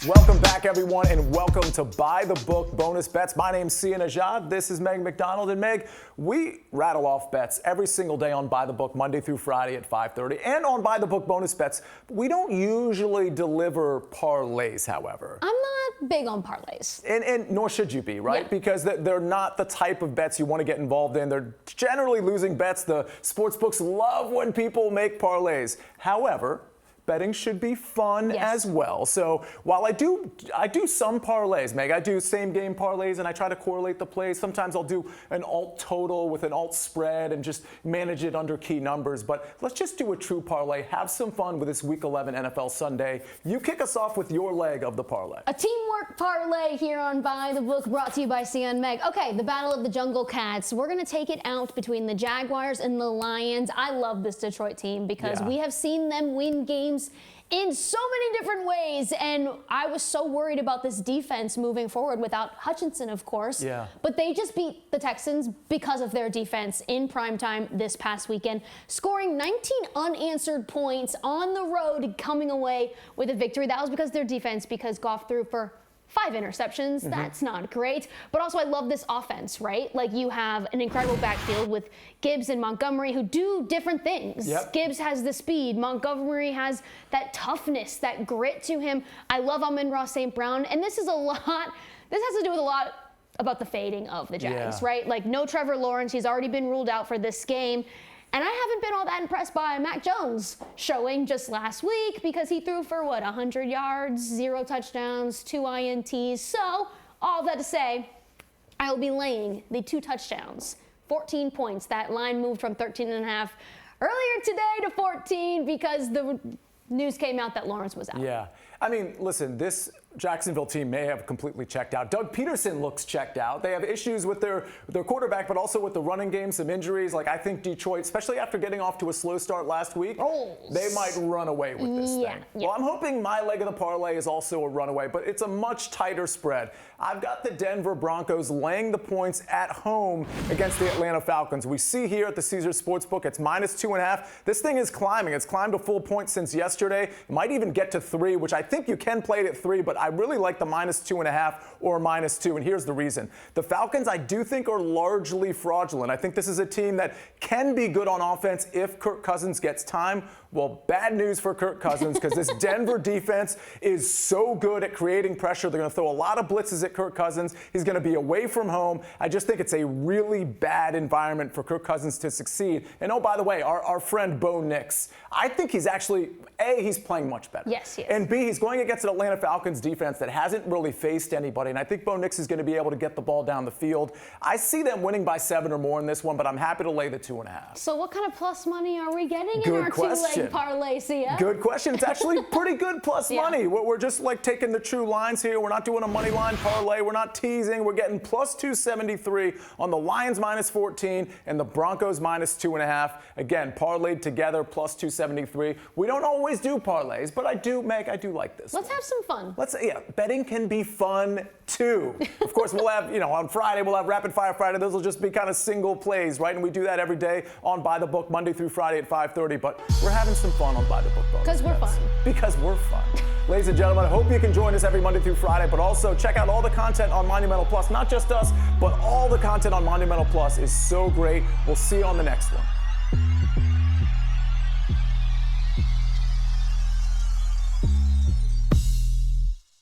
Welcome back, everyone, and welcome to By the Book Bonus Bets. My name's Nejad. This is McDonald. And Meg, we rattle off bets every single day on By the Book, Monday through Friday at 5:30, and on By the Book Bonus Bets. We don't usually deliver parlays, however. I'm not big on parlays. And nor should you be, right? Yeah. Because they're not the type of bets you want to get involved in. They're generally losing bets. The sports books love when people make parlays. However, betting should be fun as well. So while I do some parlays, Meg, I do same game parlays and I try to correlate the plays. Sometimes I'll do an alt total with an alt spread and just manage it under key numbers. But let's just do a true parlay. Have some fun with this Week 11 NFL Sunday. You kick us off with your leg of the parlay. A teamwork parlay here on By the Book, brought to you by Sion Meg. Okay, the Battle of the Jungle Cats. We're going to take it out between the Jaguars and the Lions. I love this Detroit team because we have seen them win games in so many different ways, and I was so worried about this defense moving forward without Hutchinson, of course. Yeah. But they just beat the Texans because of their defense in primetime this past weekend, scoring 19 unanswered points on the road, coming away with a victory. That was because of their defense, because Goff threw for 5 interceptions. That's not great. But also, I love this offense, right? Like, you have an incredible backfield with Gibbs and Montgomery who do different things. Yep. Gibbs has the speed. Montgomery has that toughness, that grit to him. I love Amon-Ra St. Brown. And this has to do with a lot about the fading of the Jags, right? Like, no Trevor Lawrence. He's already been ruled out for this game. And I haven't been all that impressed by Mac Jones showing just last week because he threw for, 100 yards, 0 touchdowns, 2 INTs. So, all that to say, I will be laying the 2 touchdowns, 14 points. That line moved from 13.5 earlier today to 14 because the news came out that Lawrence was out. Yeah. I mean, listen, this Jacksonville team may have completely checked out. Doug Peterson looks checked out. They have issues with their quarterback, but also with the running game, some injuries. Like, I think Detroit, especially after getting off to a slow start last week, they might run away with this thing. Yeah. Well, I'm hoping my leg of the parlay is also a runaway, but it's a much tighter spread. I've got the Denver Broncos laying the points at home against the Atlanta Falcons. We see here at the Caesars Sportsbook, it's -2.5. This thing is climbing. It's climbed a full point since yesterday. It might even get to 3, which I think you can play it at 3, but I really like the -2.5 or -2, and here's the reason. The Falcons, I do think, are largely fraudulent. I think this is a team that can be good on offense if Kirk Cousins gets time. Well, bad news for Kirk Cousins because this Denver defense is so good at creating pressure. They're going to throw a lot of blitzes at Kirk Cousins. He's going to be away from home. I just think it's a really bad environment for Kirk Cousins to succeed. And oh, by the way, our friend Bo Nix, I think he's actually, A, he's playing much better. Yes, he is. And B, he's going against an Atlanta Falcons defense that hasn't really faced anybody. And I think Bo Nix is going to be able to get the ball down the field. I see them winning by 7 or more in this one, but I'm happy to lay the 2.5. So what kind of plus money are we getting in our question. two-leg parlay, Sia? Good question. It's actually pretty good plus money. We're just like taking the true lines here. We're not doing a money line parlay. We're not teasing. We're getting plus 273 on the Lions -14 and the Broncos -2.5. Again, parlayed together plus 273. We don't always do parlays, but I do like this. Let's have some fun. Betting can be fun too. Of course, we'll have, on Friday, we'll have Rapid Fire Friday. Those will just be kind of single plays, right? And we do that every day on By the Book, Monday through Friday at 5:30. But we're having some fun on By the Book bonus because we're bets. fun. Because we're fun. Ladies and gentlemen, I hope you can join us every Monday through Friday, but also check out all the content on Monumental Plus. Not just us, but all the content on Monumental Plus is so great. We'll see you on the next one.